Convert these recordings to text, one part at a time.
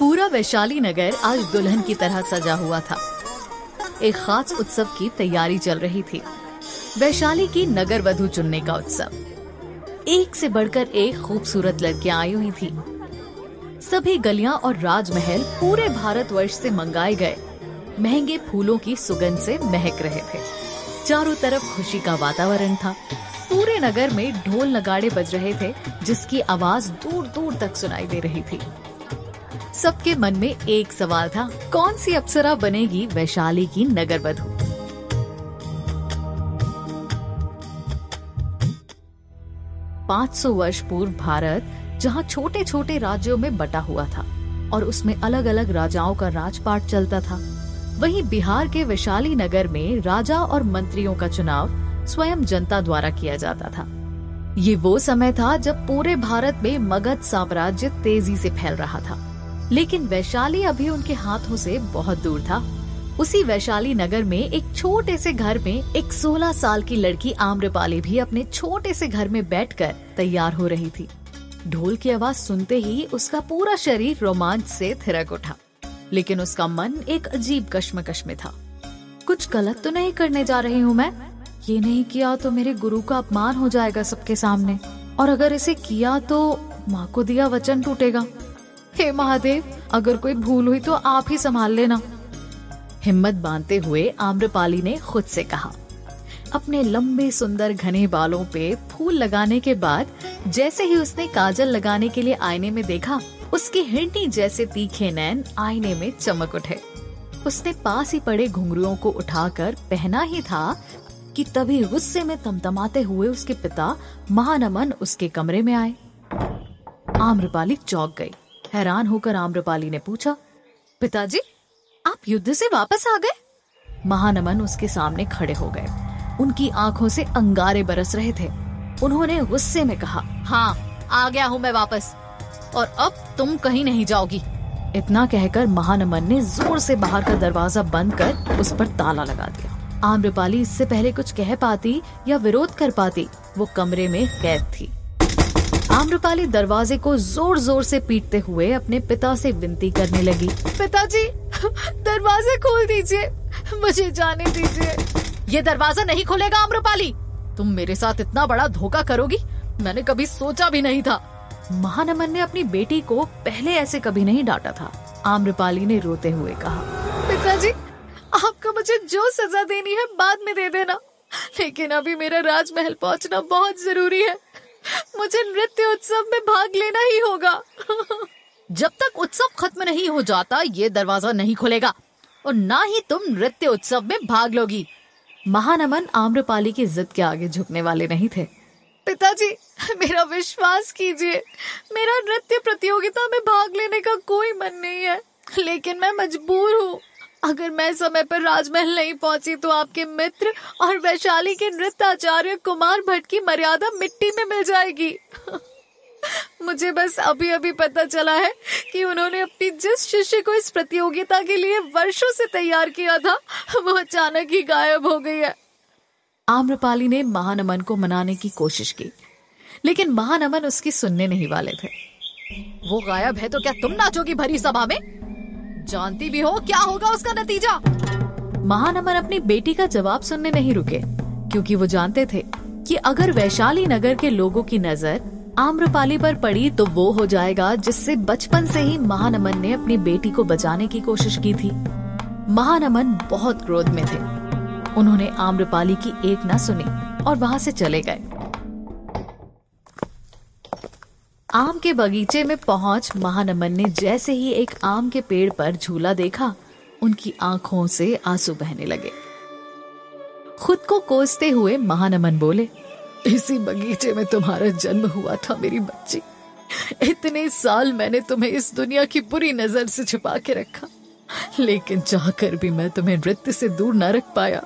पूरा वैशाली नगर आज दुल्हन की तरह सजा हुआ था। एक खास उत्सव की तैयारी चल रही थी, वैशाली की नगर वधू चुनने का उत्सव। एक से बढ़कर एक खूबसूरत लड़कियां आई हुई थी। सभी गलियां और राजमहल पूरे भारतवर्ष से मंगाए गए महंगे फूलों की सुगंध से महक रहे थे। चारों तरफ खुशी का वातावरण था। पूरे नगर में ढोल नगाड़े बज रहे थे, जिसकी आवाज दूर दूर तक सुनाई दे रही थी। सबके मन में एक सवाल था, कौन सी अप्सरा बनेगी वैशाली की नगर वधू। पाँच 500 वर्ष पूर्व भारत जहाँ छोटे छोटे राज्यों में बटा हुआ था और उसमें अलग अलग राजाओं का राजपाट चलता था, वहीं बिहार के वैशाली नगर में राजा और मंत्रियों का चुनाव स्वयं जनता द्वारा किया जाता था। ये वो समय था जब पूरे भारत में मगध साम्राज्य तेजी से फैल रहा था, लेकिन वैशाली अभी उनके हाथों से बहुत दूर था। उसी वैशाली नगर में एक छोटे से घर में एक 16 साल की लड़की आम्रपाली भी अपने छोटे से घर में बैठकर तैयार हो रही थी। ढोल की आवाज सुनते ही उसका पूरा शरीर रोमांच से थिरक उठा, लेकिन उसका मन एक अजीब कश्मकश में था। कुछ गलत तो नहीं करने जा रही हूँ मैं? ये नहीं किया तो मेरे गुरु का अपमान हो जाएगा सबके सामने, और अगर इसे किया तो माँ को दिया वचन टूटेगा। हे महादेव, अगर कोई भूल हुई तो आप ही संभाल लेना। हिम्मत बांधते हुए आम्रपाली ने खुद से कहा। अपने लंबे सुंदर घने बालों पे फूल लगाने के बाद जैसे ही उसने काजल लगाने के लिए आईने में देखा, उसके हिरनी जैसे तीखे नैन आईने में चमक उठे। उसने पास ही पड़े घुंघरुओं को उठाकर पहना ही था कि तभी गुस्से में तमतमाते हुए उसके पिता महानमन उसके कमरे में आए। आम्रपाली चौंक गई। हैरान होकर आम्रपाली ने पूछा, पिताजी, आप युद्ध से वापस आ गए? महानमन उसके सामने खड़े हो गए। उनकी आंखों से अंगारे बरस रहे थे। उन्होंने गुस्से में कहा, हाँ, आ गया हूँ मैं वापस, और अब तुम कहीं नहीं जाओगी। इतना कहकर महानमन ने जोर से बाहर का दरवाजा बंद कर उस पर ताला लगा दिया। आम्रपाली इससे पहले कुछ कह पाती या विरोध कर पाती, वो कमरे में कैद थी। आम्रपाली दरवाजे को जोर जोर से पीटते हुए अपने पिता से विनती करने लगी, पिताजी, दरवाजा खोल दीजिए, मुझे जाने दीजिए। ये दरवाजा नहीं खुलेगा आम्रपाली, तुम मेरे साथ इतना बड़ा धोखा करोगी, मैंने कभी सोचा भी नहीं था। महानमन ने अपनी बेटी को पहले ऐसे कभी नहीं डांटा था। आम्रपाली ने रोते हुए कहा, पिताजी, आपको मुझे जो सजा देनी है बाद में दे देना, लेकिन अभी मेरा राजमहल पहुंचना बहुत जरूरी है। मुझे नृत्य उत्सव में भाग लेना ही होगा। जब तक उत्सव खत्म नहीं हो जाता ये दरवाजा नहीं खुलेगा, और ना ही तुम नृत्य उत्सव में भाग लोगी। महानमन आम्रपाली की जिद के आगे झुकने वाले नहीं थे। पिताजी, मेरा विश्वास कीजिए, मेरा नृत्य प्रतियोगिता में भाग लेने का कोई मन नहीं है, लेकिन मैं मजबूर हूँ। अगर मैं समय पर राजमहल नहीं पहुंची तो आपके मित्र और वैशाली के नृत्य आचार्य कुमार भट्ट की मर्यादा मिट्टी में मिल जाएगी। मुझे बस अभी अभी पता चला है कि उन्होंने अपनी जिस शिष्य को इस प्रतियोगिता के लिए वर्षों से तैयार किया था, वो अचानक ही गायब हो गई है। आम्रपाली ने महानमन को मनाने की कोशिश की, लेकिन महानमन उसकी सुनने नहीं वाले थे। वो गायब है तो क्या तुम नाचोगी भरी सभा में? जानती भी हो क्या होगा उसका नतीजा। महानमन अपनी बेटी का जवाब सुनने नहीं रुके, क्योंकि वो जानते थे कि अगर वैशाली नगर के लोगों की नजर आम्रपाली पर पड़ी तो वो हो जाएगा जिससे बचपन से ही महानमन ने अपनी बेटी को बचाने की कोशिश की थी। महानमन बहुत क्रोध में थे। उन्होंने आम्रपाली की एक न सुनी और वहाँ से चले गए। आम के बगीचे में पहुंच महानमन ने जैसे ही एक आम के पेड़ पर झूला देखा, उनकी आंखों से आंसू बहने लगे। खुद को कोसते हुए महानमन बोले, इसी बगीचे में तुम्हारा जन्म हुआ था मेरी बच्ची। इतने साल मैंने तुम्हें इस दुनिया की बुरी नजर से छुपा के रखा, लेकिन चाहकर भी मैं तुम्हें नृत्य से दूर न रख पाया,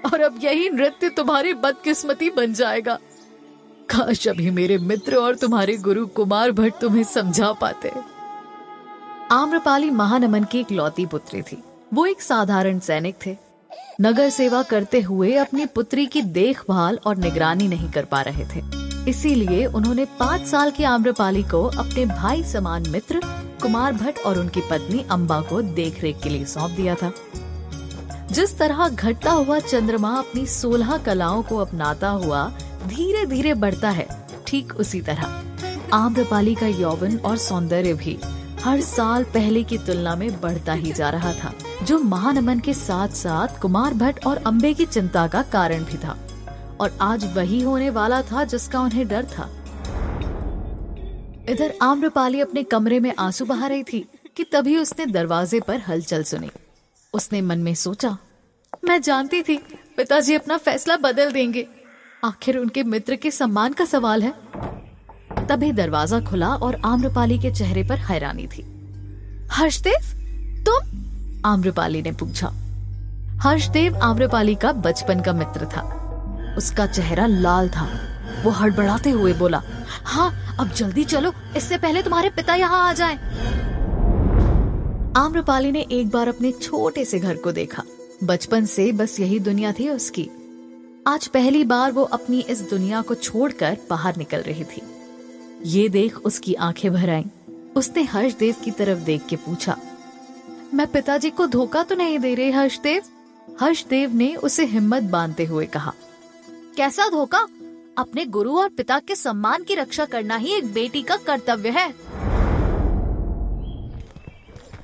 और अब यही नृत्य तुम्हारी बदकिस्मती बन जाएगा। काश अभी मेरे मित्र और तुम्हारे गुरु कुमार भट्ट तुम्हें समझा पाते। आम्रपाली महानमन की इकलौती पुत्री थी। वो एक साधारण सैनिक थे। नगर सेवा करते हुए अपनी पुत्री की देखभाल और निगरानी नहीं कर पा रहे थे, इसीलिए उन्होंने 5 साल की आम्रपाली को अपने भाई समान मित्र कुमार भट्ट और उनकी पत्नी अम्बा को देखरेख के लिए सौंप दिया था। जिस तरह घटता हुआ चंद्रमा अपनी 16 कलाओं को अपनाता हुआ धीरे धीरे बढ़ता है, ठीक उसी तरह आम्रपाली का यौवन और सौंदर्य भी हर साल पहले की तुलना में बढ़ता ही जा रहा था, जो महानमन के साथ साथ कुमार भट्ट और अम्बे की चिंता का कारण भी था। और आज वही होने वाला था जिसका उन्हें डर था। इधर आम्रपाली अपने कमरे में आंसू बहा रही थी कि तभी उसने दरवाजे पर हलचल सुनी। उसने मन में सोचा, मैं जानती थी पिताजी अपना फैसला बदल देंगे, आखिर उनके मित्र के सम्मान का सवाल है। तभी दरवाजा खुला और आम्रपाली के चेहरे पर हैरानी थी। हर्षदेव, तुम? आम्रपाली ने पूछा। हर्षदेव आम्रपाली का बचपन का मित्र था। उसका चेहरा लाल था। वो हड़बड़ाते हुए बोला, हाँ, अब जल्दी चलो, इससे पहले तुम्हारे पिता यहाँ आ जाएं। आम्रपाली ने एक बार अपने छोटे से घर को देखा। बचपन से बस यही दुनिया थी उसकी। आज पहली बार वो अपनी इस दुनिया को छोड़कर बाहर निकल रही थी। ये देख उसकी आंखें भर आईं। उसने हर्षदेव की तरफ देख के पूछा, मैं पिताजी को धोखा तो नहीं दे रही हर्षदेव? हर्षदेव ने उसे हिम्मत बांधते हुए कहा, कैसा धोखा? अपने गुरु और पिता के सम्मान की रक्षा करना ही एक बेटी का कर्तव्य है।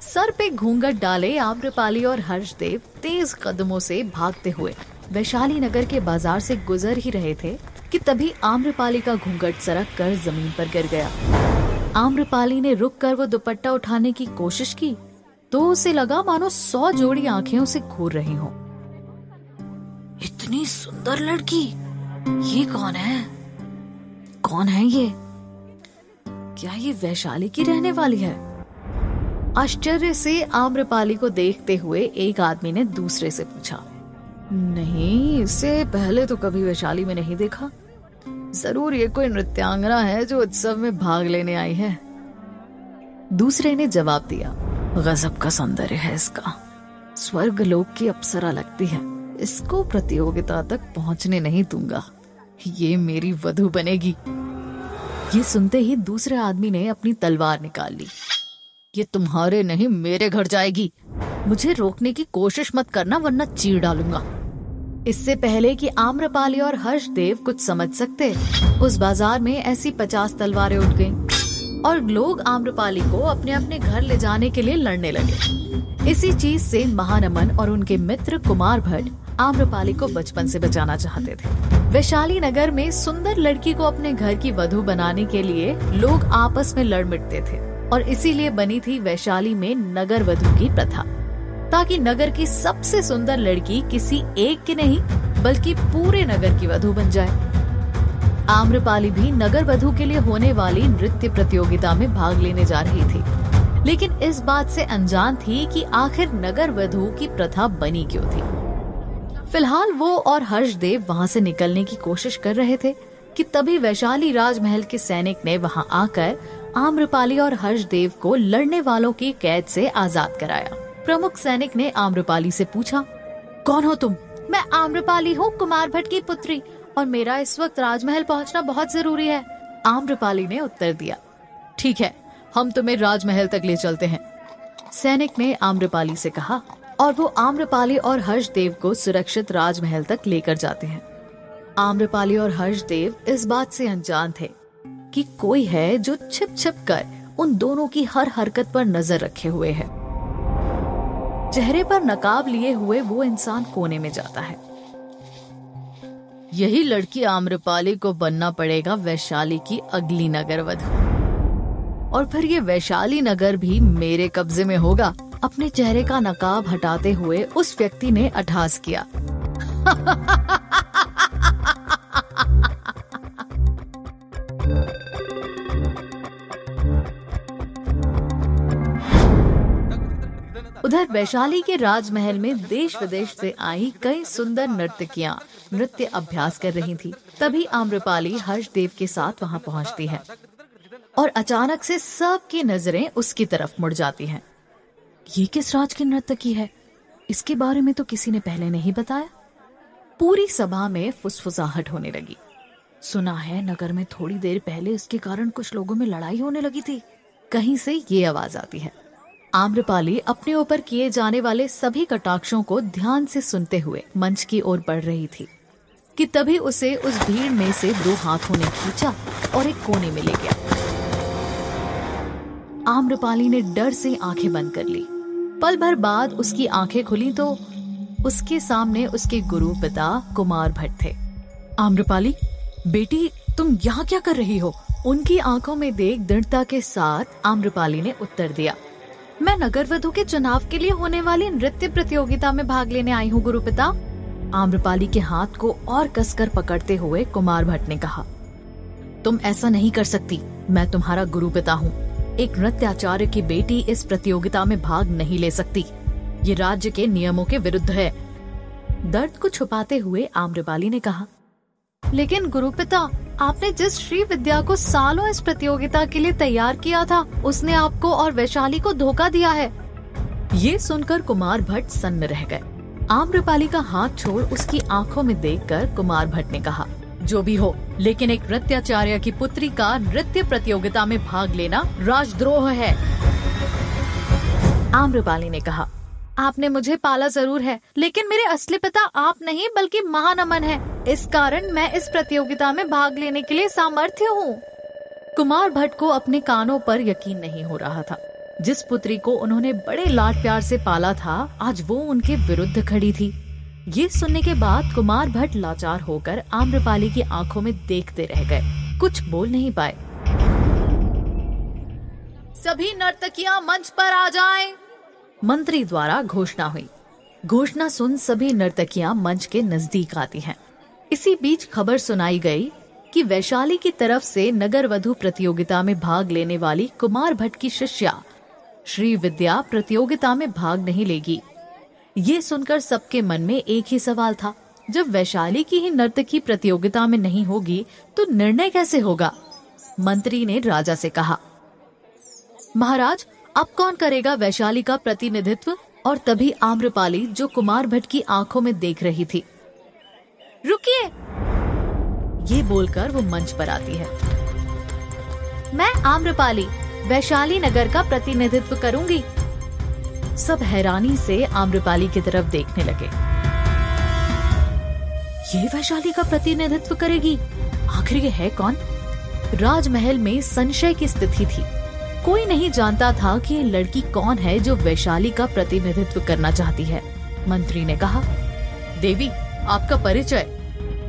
सर पे घूंघट डाले आम्रपाली और हर्षदेव तेज कदमों से भागते हुए वैशाली नगर के बाजार से गुजर ही रहे थे कि तभी आम्रपाली का घूंघट सरक कर जमीन पर गिर गया। आम्रपाली ने रुक कर वो दुपट्टा उठाने की कोशिश की तो उसे लगा मानो 100 जोड़ी आंखें उसे घूर रही हों। इतनी सुंदर लड़की, ये कौन है? कौन है ये? क्या ये वैशाली की रहने वाली है? आश्चर्य से आम्रपाली को देखते हुए एक आदमी ने दूसरे से पूछा, नहीं, इसे पहले तो कभी वैशाली में नहीं देखा। जरूर ये कोई नृत्यांगना है जो उत्सव में भाग लेने आई है। दूसरे ने जवाब दिया, गजब का सौंदर्य है इसका, स्वर्ग लोक की अप्सरा लगती है। इसको प्रतियोगिता तक पहुंचने नहीं दूंगा, ये मेरी वधू बनेगी। ये सुनते ही दूसरे आदमी ने अपनी तलवार निकाल ली। ये तुम्हारे नहीं, मेरे घर जाएगी। मुझे रोकने की कोशिश मत करना वरना चीर डालूंगा। इससे पहले कि आम्रपाली और हर्षदेव कुछ समझ सकते, उस बाजार में ऐसी 50 तलवारें उठ गईं और लोग आम्रपाली को अपने अपने घर ले जाने के लिए लड़ने लगे। इसी चीज से महानमन और उनके मित्र कुमार भट्ट आम्रपाली को बचपन से बचाना चाहते थे। वैशाली नगर में सुंदर लड़की को अपने घर की वधू बनाने के लिए लोग आपस में लड़ मिटते थे और इसीलिए बनी थी वैशाली में नगर वधू की प्रथा, ताकि नगर की सबसे सुंदर लड़की किसी एक की नहीं बल्कि पूरे नगर की वधू बन जाए। आम्रपाली भी नगर वधू के लिए होने वाली नृत्य प्रतियोगिता में भाग लेने जा रही थी, लेकिन इस बात से अनजान थी कि आखिर नगर वधू की प्रथा बनी क्यों थी। फिलहाल वो और हर्षदेव वहाँ से निकलने की कोशिश कर रहे थे कि तभी वैशाली राजमहल के सैनिक ने वहाँ आकर आम्रपाली और हर्षदेव को लड़ने वालों की कैद से आजाद कराया। प्रमुख सैनिक ने आम्रपाली से पूछा, कौन हो तुम? मैं आम्रपाली हूँ, कुमार भट्ट की पुत्री, और मेरा इस वक्त राजमहल पहुँचना बहुत जरूरी है। आम्रपाली ने उत्तर दिया, ठीक है, हम तुम्हें राजमहल तक ले चलते हैं। सैनिक ने आम्रपाली से कहा और वो आम्रपाली और हर्षदेव को सुरक्षित राजमहल तक लेकर जाते हैं। आम्रपाली और हर्षदेव इस बात से अनजान थे कि कोई है जो छिप छिप कर उन दोनों की हर हरकत पर नजर रखे हुए है। चेहरे पर नकाब लिए हुए वो इंसान कोने में जाता है। यही लड़की आम्रपाली को बनना पड़ेगा वैशाली की अगली नगर वधू, और फिर ये वैशाली नगर भी मेरे कब्जे में होगा। अपने चेहरे का नकाब हटाते हुए उस व्यक्ति ने अट्टहास किया। उधर वैशाली के राजमहल में देश विदेश से आई कई सुंदर नर्तकियां नृत्य अभ्यास कर रही थी। तभी आम्रपाली हर्षदेव के साथ वहां पहुंचती है और अचानक से सबकी नजरें उसकी तरफ मुड़ जाती हैं। ये किस राज की नर्तकी है? इसके बारे में तो किसी ने पहले नहीं बताया। पूरी सभा में फुसफुसाहट होने लगी। सुना है नगर में थोड़ी देर पहले इसके कारण कुछ लोगों में लड़ाई होने लगी थी। कहीं से ये आवाज आती है। आम्रपाली अपने ऊपर किए जाने वाले सभी कटाक्षों को ध्यान से सुनते हुए मंच की ओर बढ़ रही थी कि तभी उसे उस भीड़ में से 2 हाथों ने खींचा और एक कोने में ले गया। आम्रपाली ने डर से आंखें बंद कर ली। पल भर बाद उसकी आंखें खुली तो उसके सामने उसके गुरु पिता कुमार भट्ट थे। आम्रपाली, बेटी तुम यहाँ क्या कर रही हो? उनकी आंखों में देख दृढ़ता के साथ आम्रपाली ने उत्तर दिया, मैं नगरवधु के चुनाव के लिए होने वाली नृत्य प्रतियोगिता में भाग लेने आई हूँ गुरु पिता। आम्रपाली के हाथ को और कसकर पकड़ते हुए कुमार भट्ट ने कहा, तुम ऐसा नहीं कर सकती, मैं तुम्हारा गुरु पिता हूँ। एक नृत्याचार्य की बेटी इस प्रतियोगिता में भाग नहीं ले सकती। ये राज्य के नियमों के विरुद्ध है। दर्द को छुपाते हुए आम्रपाली ने कहा, लेकिन गुरुपिता, आपने जिस श्री विद्या को सालों इस प्रतियोगिता के लिए तैयार किया था, उसने आपको और वैशाली को धोखा दिया है। ये सुनकर कुमार भट्ट सन्न रह गए। आम्रपाली का हाथ छोड़ उसकी आंखों में देखकर कुमार भट्ट ने कहा, जो भी हो, लेकिन एक नृत्याचार्य की पुत्री का नृत्य प्रतियोगिता में भाग लेना राजद्रोह है। आम्रपाली ने कहा, आपने मुझे पाला जरूर है, लेकिन मेरे असली पिता आप नहीं बल्कि महानमन है। इस कारण मैं इस प्रतियोगिता में भाग लेने के लिए सामर्थ्य हूँ। कुमार भट्ट को अपने कानों पर यकीन नहीं हो रहा था। जिस पुत्री को उन्होंने बड़े लाड प्यार से पाला था, आज वो उनके विरुद्ध खड़ी थी। ये सुनने के बाद कुमार भट्ट लाचार होकर आम्रपाली की आंखों में देखते रह गए, कुछ बोल नहीं पाए। सभी नर्तकियां मंच पर आ जाएं। मंत्री द्वारा घोषणा हुई। घोषणा सुन सभी नर्तकियां मंच के नजदीक आती हैं। इसी बीच खबर सुनाई गई कि वैशाली की तरफ से नगरवधु प्रतियोगिता में भाग लेने वाली कुमार भट्ट की शिष्या श्री विद्या प्रतियोगिता में भाग नहीं लेगी। ये सुनकर सबके मन में एक ही सवाल था, जब वैशाली की ही नर्तकी प्रतियोगिता में नहीं होगी तो निर्णय कैसे होगा? मंत्री ने राजा से कहा, महाराज, अब कौन करेगा वैशाली का प्रतिनिधित्व? और तभी आम्रपाली, जो कुमार भट्ट की आंखों में देख रही थी, रुकिए, ये बोलकर वो मंच पर आती है। मैं आम्रपाली वैशाली नगर का प्रतिनिधित्व करूंगी। सब हैरानी से आम्रपाली की तरफ देखने लगे। ये वैशाली का प्रतिनिधित्व करेगी? आखिर ये है कौन? राजमहल में संशय की स्थिति थी। कोई नहीं जानता था कि ये लड़की कौन है जो वैशाली का प्रतिनिधित्व करना चाहती है। मंत्री ने कहा, देवी, आपका परिचय?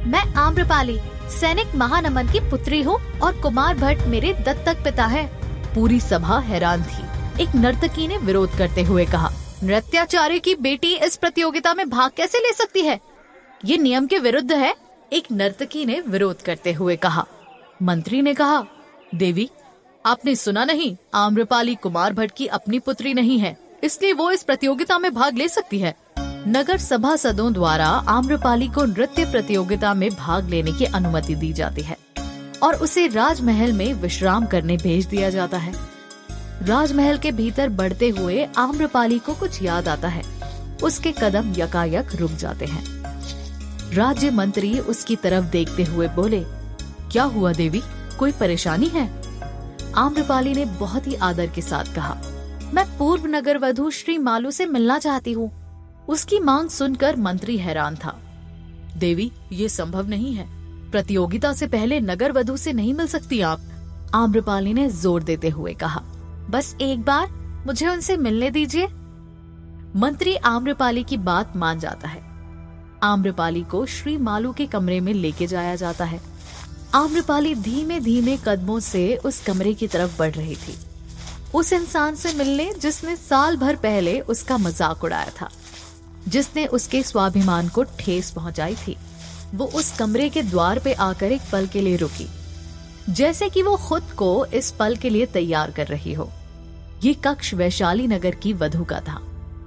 मैं आम्रपाली सैनिक महानमन की पुत्री हूँ और कुमार भट्ट मेरे दत्तक पिता है। पूरी सभा हैरान थी। एक नर्तकी ने विरोध करते हुए कहा, नृत्याचार्य की बेटी इस प्रतियोगिता में भाग कैसे ले सकती है? ये नियम के विरुद्ध है। एक नर्तकी ने विरोध करते हुए कहा। मंत्री ने कहा, देवी, आपने सुना नहीं, आम्रपाली कुमार भट्ट की अपनी पुत्री नहीं है, इसलिए वो इस प्रतियोगिता में भाग ले सकती है। नगर सभासदों द्वारा आम्रपाली को नृत्य प्रतियोगिता में भाग लेने की अनुमति दी जाती है और उसे राजमहल में विश्राम करने भेज दिया जाता है। राजमहल के भीतर बढ़ते हुए आम्रपाली को कुछ याद आता है। उसके कदम यकायक रुक जाते हैं। राज्य मंत्री उसकी तरफ देखते हुए बोले, क्या हुआ देवी, कोई परेशानी है? आम्रपाली ने बहुत ही आदर के साथ कहा, मैं पूर्व नगरवधु श्री मालू से मिलना चाहती हूँ। उसकी मांग सुनकर मंत्री हैरान था। देवी, ये संभव नहीं है। प्रतियोगिता से पहले नगरवधु से नहीं मिल सकती आप। आम्रपाली ने जोर देते हुए कहा, बस एक बार मुझे उनसे मिलने दीजिए। मंत्री आम्रपाली की बात मान जाता है। आम्रपाली को श्री मालू के कमरे में लेके जाया जाता है। आम्रपाली धीमे धीमे कदमों से उस कमरे की तरफ बढ़ रही थी, उस इंसान से मिलने जिसने साल भर पहले उसका मजाक उड़ाया था, जिसने उसके स्वाभिमान को ठेस पहुंचाई थी। वो उस कमरे के द्वार पे आकर एक पल के लिए रुकी, जैसे कि वो खुद को इस पल के लिए तैयार कर रही हो। ये कक्ष वैशाली नगर की वधू का था,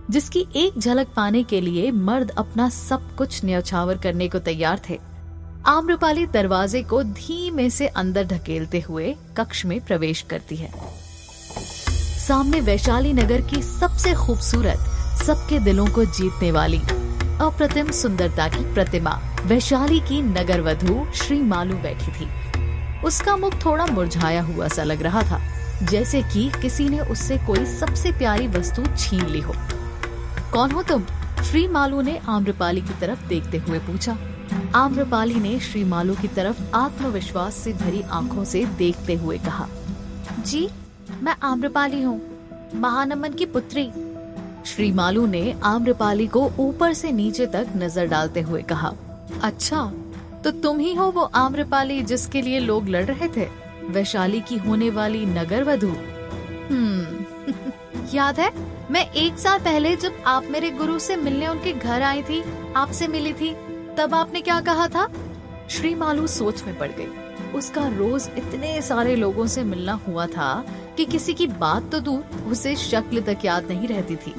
जिसकी एक झलक पाने के लिए मर्द अपना सब कुछ न्यौछावर करने को तैयार थे। आम्रपाली दरवाजे को धीमे से अंदर ढकेलते हुए कक्ष में प्रवेश करती है। सामने वैशाली नगर की सबसे खूबसूरत, सबके दिलों को जीतने वाली, अप्रतिम सुंदरता की प्रतिमा वैशाली की नगरवधू श्री मालू बैठी थी। उसका मुख थोड़ा मुरझाया हुआ सा लग रहा था, जैसे कि किसी ने उससे कोई सबसे प्यारी वस्तु छीन ली हो। कौन हो तुम? श्री मालू ने आम्रपाली की तरफ देखते हुए पूछा। आम्रपाली ने श्री मालू की तरफ आत्मविश्वास से भरी आंखों से देखते हुए कहा, जी मैं आम्रपाली हूँ, महानमन की पुत्री। श्री मालू ने आम्रपाली को ऊपर से नीचे तक नजर डालते हुए कहा, अच्छा तो तुम ही हो वो आम्रपाली जिसके लिए लोग लड़ रहे थे, वैशाली की होने वाली नगरवधू। याद है मैं 1 साल पहले जब आप मेरे गुरु से मिलने उनके घर आई थी, आपसे मिली थी, तब आपने क्या कहा था? श्री मालू सोच में पड़ गई। उसका रोज इतने सारे लोगों से मिलना हुआ था कि किसी की बात तो दूर, उसे शक्ल तक याद नहीं रहती थी।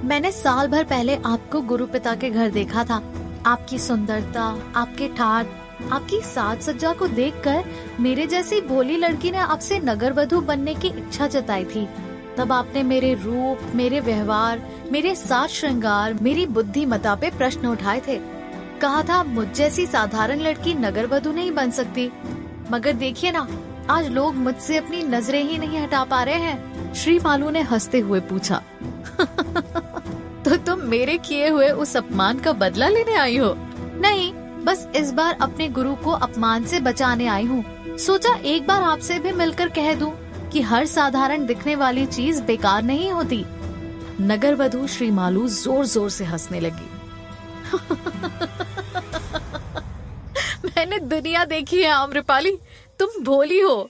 मैंने साल भर पहले आपको गुरु पिता के घर देखा था। आपकी सुंदरता, आपके ठाट, आपकी साज सज्जा को देखकर मेरे जैसी भोली लड़की ने आपसे नगरवधू बनने की इच्छा जताई थी। तब आपने मेरे रूप, मेरे व्यवहार, मेरे साज श्रृंगार, मेरी बुद्धिमत्ता पे प्रश्न उठाए थे। कहा था मुझ जैसी साधारण लड़की नगरवधू नहीं बन सकती। मगर देखिए ना, आज लोग मुझसे अपनी नजरें ही नहीं हटा पा रहे हैं। श्री मालू ने हंसते हुए पूछा, तो तुम मेरे किए हुए उस अपमान का बदला लेने आई हो? नहीं, बस इस बार अपने गुरु को अपमान से बचाने आई हूँ। सोचा एक बार आपसे भी मिलकर कह दूं कि हर साधारण दिखने वाली चीज बेकार नहीं होती। नगरवधू श्री मालू जोर जोर से हंसने लगी। मैंने दुनिया देखी है आम्रपाली, तुम भोली हो।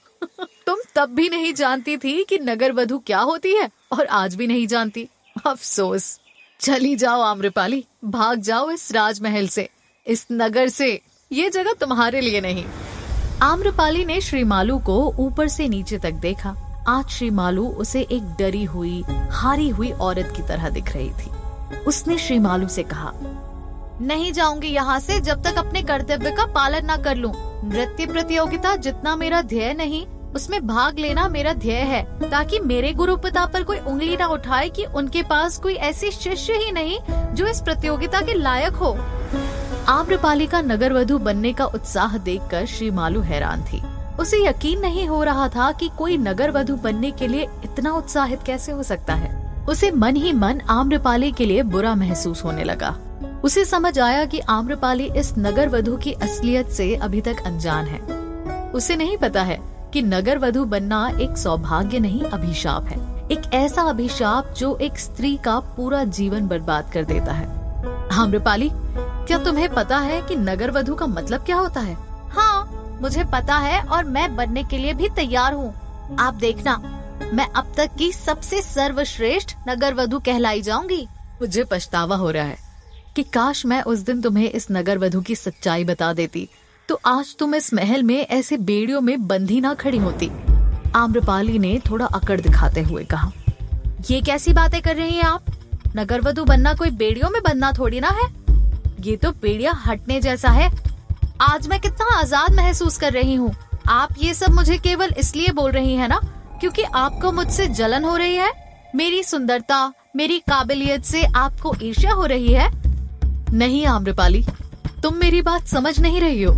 तुम तब भी नहीं जानती थी कि नगरवधू क्या होती है और आज भी नहीं जानती। अफसोस। चली जाओ आम्रपाली, भाग जाओ इस राजमहल से, इस नगर से। ये जगह तुम्हारे लिए नहीं। आम्रपाली ने श्री मालू को ऊपर से नीचे तक देखा। आज श्री मालू उसे एक डरी हुई, हारी हुई औरत की तरह दिख रही थी। उसने श्री मालू से कहा, नहीं जाऊंगी यहाँ से जब तक अपने कर्तव्य का पालन न कर लूं। नृत्य प्रतियोगिता जितना मेरा ध्येय नहीं, उसमें भाग लेना मेरा ध्येय है, ताकि मेरे गुरु पिता पर कोई उंगली न उठाए कि उनके पास कोई ऐसी शिष्य ही नहीं जो इस प्रतियोगिता के लायक हो। आम्रपाली का नगरवधू बनने का उत्साह देखकर श्री मालू हैरान थी। उसे यकीन नहीं हो रहा था कि कोई नगरवधू बनने के लिए इतना उत्साहित कैसे हो सकता है। उसे मन ही मन आम्रपाली के लिए बुरा महसूस होने लगा। उसे समझ आया कि आम्रपाली इस नगरवधू की असलियत से अभी तक अनजान है। उसे नहीं पता है कि नगरवधू बनना एक सौभाग्य नहीं, अभिशाप है। एक ऐसा अभिशाप जो एक स्त्री का पूरा जीवन बर्बाद कर देता है। आम्रपाली, क्या तुम्हें पता है कि नगरवधू का मतलब क्या होता है? हाँ, मुझे पता है और मैं बनने के लिए भी तैयार हूँ। आप देखना, मैं अब तक की सबसे सर्वश्रेष्ठ नगरवधू कहलाई जाऊंगी। मुझे पछतावा हो रहा है कि काश मैं उस दिन तुम्हें इस नगरवधू की सच्चाई बता देती, तो आज तुम इस महल में ऐसे बेड़ियों में बंधी ना खड़ी होती। आम्रपाली ने थोड़ा अकड़ दिखाते हुए कहा। ये कैसी बातें कर रही हैं आप? नगरवधू बनना कोई बेड़ियों में बंधना थोड़ी ना है। ये तो बेड़िया हटने जैसा है। आज मैं कितना आजाद महसूस कर रही हूँ। आप ये सब मुझे केवल इसलिए बोल रही है ना क्योंकि आपको मुझसे जलन हो रही है? मेरी सुंदरता, मेरी काबिलियत से आपको ईर्ष्या हो रही है? नहीं आम्रपाली, तुम मेरी बात समझ नहीं रही हो।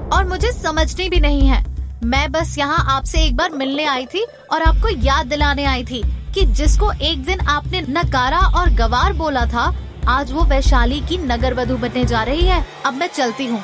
और मुझे समझनी भी नहीं है। मैं बस यहाँ आपसे एक बार मिलने आई थी और आपको याद दिलाने आई थी कि जिसको एक दिन आपने नकारा और गवार बोला था, आज वो वैशाली की नगरवधू बनने जा रही है। अब मैं चलती हूँ।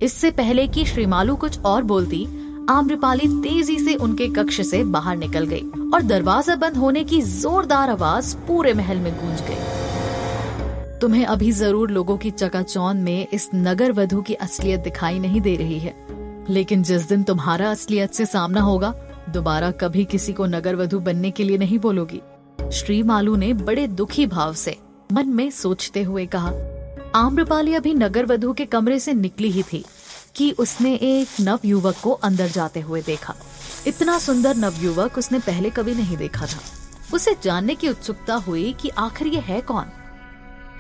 इससे पहले कि श्री मालू कुछ और बोलती, आम्रपाली तेजी से उनके कक्ष से बाहर निकल गई और दरवाजा बंद होने की जोरदार आवाज पूरे महल में गूंज गई। तुम्हें अभी जरूर लोगों की चकाचौंध में इस नगरवधू की असलियत दिखाई नहीं दे रही है, लेकिन जिस दिन तुम्हारा असलियत से सामना होगा, दोबारा कभी किसी को नगरवधू बनने के लिए नहीं बोलोगी। श्री मालू ने बड़े दुखी भाव से मन में सोचते हुए कहा। आम्रपाली अभी नगरवधू के कमरे से निकली ही थी कि उसने एक नवयुवक को अंदर जाते हुए देखा। इतना सुंदर नवयुवक उसने पहले कभी नहीं देखा था। उसे जानने की उत्सुकता हुई कि आखिर ये है कौन।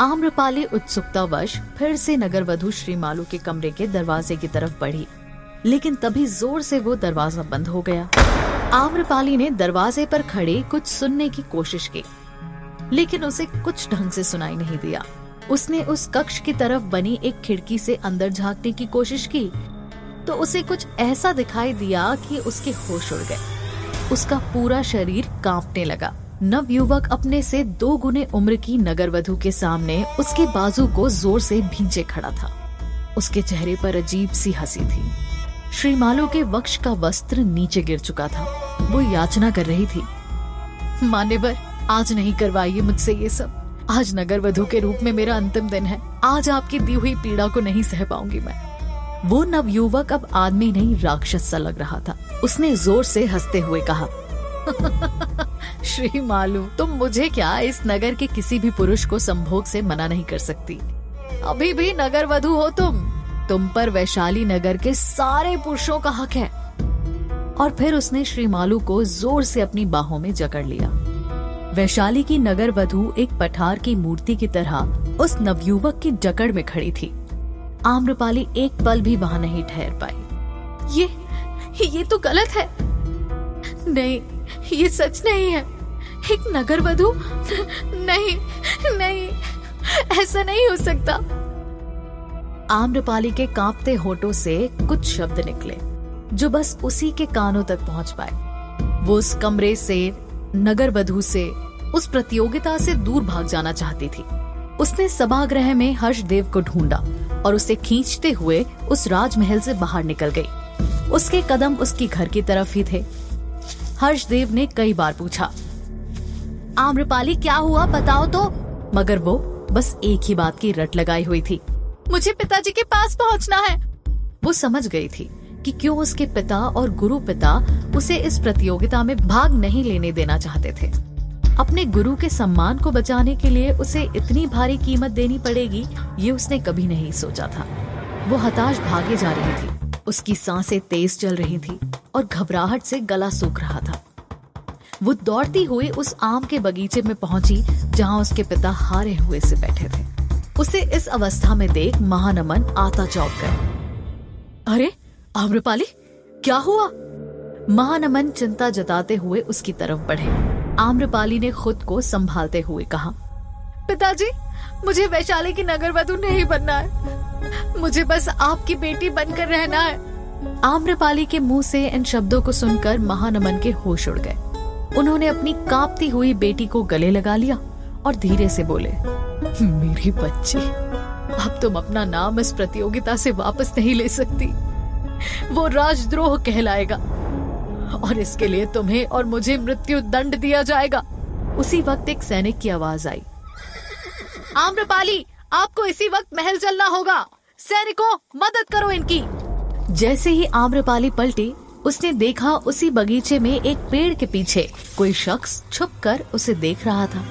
आम्रपाली उत्सुकतावश फिर से नगरवधू श्री मालू के कमरे के दरवाजे की तरफ बढ़ी, लेकिन तभी जोर से वो दरवाजा बंद हो गया। आम्रपाली ने दरवाजे पर खड़े कुछ सुनने की कोशिश की, लेकिन उसे कुछ ढंग से सुनाई नहीं दिया। उसने उस कक्ष की तरफ बनी एक खिड़की से अंदर झांकने की कोशिश की तो उसे कुछ ऐसा दिखाई दिया कि उसके होश उड़ गए। उसका पूरा शरीर कांपने लगा। नवयुवक अपने से 2 गुने उम्र की नगरवधू के सामने उसके बाजू को जोर से भींचे खड़ा था। उसके चेहरे पर अजीब सी हंसी थी। श्रीमालू के वक्ष का वस्त्र नीचे गिर चुका था। वो याचना कर रही थी, मान्यवर, आज नहीं करवाइए मुझसे ये सब। आज नगरवधू के रूप में मेरा अंतिम दिन है। आज आपकी दी हुई पीड़ा को नहीं सह पाऊंगी मैं। वो नवयुवक अब आदमी नहीं राक्षस सा लग रहा था। उसने जोर से हंसते हुए कहा, श्रीमालू, तुम मुझे क्या इस नगर के किसी भी पुरुष को संभोग से मना नहीं कर सकती। अभी भी नगरवधू हो तुम पर वैशाली नगर के सारे पुरुषों का हक है। और फिर उसने श्रीमालू को जोर से अपनी बाहों में जकड़ लिया। वैशाली की नगरवधू एक पठार की मूर्ति की तरह उस नवयुवक की जकड़ में खड़ी थी। आम्रपाली एक पल भी वहां नहीं ठहर पाई। ये तो गलत है। नहीं, ये सच नहीं है। एक नगरवधू, नहीं, ऐसा नहीं हो सकता। आम्रपाली के कांपते होठों से कुछ शब्द निकले जो बस उसी के कानों तक पहुंच पाए। वो उस कमरे से, नगरवधू से, उस प्रतियोगिता से दूर भाग जाना चाहती थी। उसने सभागृह में हर्षदेव को ढूंढा और उसे खींचते हुए उस राजमहल से बाहर निकल गई। उसके कदम उसकी घर की तरफ ही थे। हर्षदेव ने कई बार पूछा, आम्रपाली क्या हुआ, बताओ तो। मगर वो बस एक ही बात की रट लगाई हुई थी, मुझे पिताजी के पास पहुंचना है। वो समझ गई थी कि क्यों उसके पिता और गुरु पिता उसे इस प्रतियोगिता में भाग नहीं लेने देना चाहते थे। अपने गुरु के सम्मान को बचाने के लिए उसे इतनी भारी कीमत देनी पड़ेगी, ये उसने कभी नहीं सोचा था। वो हताश भागे जा रही थी। उसकी सांसें तेज चल रही थी और घबराहट से गला सूख रहा था। वो दौड़ती हुई उस आम के बगीचे में पहुंची जहां उसके पिता हारे हुए से बैठे थे। उसे इस अवस्था में देख महानमन आता चौंक गए। अरे आम्रपाली, क्या हुआ? महानमन चिंता जताते हुए उसकी तरफ बढ़े। आम्रपाली ने खुद को संभालते हुए कहा, पिताजी, मुझे वैशाली की नगरवधू नहीं बनना है। मुझे बस आपकी बेटी बनकर रहना है। आम्रपाली के मुंह से इन शब्दों को सुनकर महानमन के होश उड़ गए। उन्होंने अपनी कांपती हुई बेटी को गले लगा लिया और धीरे से बोले, मेरी बच्ची, अब तुम अपना नाम इस प्रतियोगिता से वापस नहीं ले सकती। वो राजद्रोह कहलाएगा और इसके लिए तुम्हें और मुझे मृत्यु दंड दिया जाएगा। उसी वक्त एक सैनिक की आवाज आई, आम्रपाली, आपको इसी वक्त महल चलना होगा। सैनिकों, मदद करो इनकी। जैसे ही आम्रपाली पलटी, उसने देखा उसी बगीचे में एक पेड़ के पीछे कोई शख्स छुपकर उसे देख रहा था।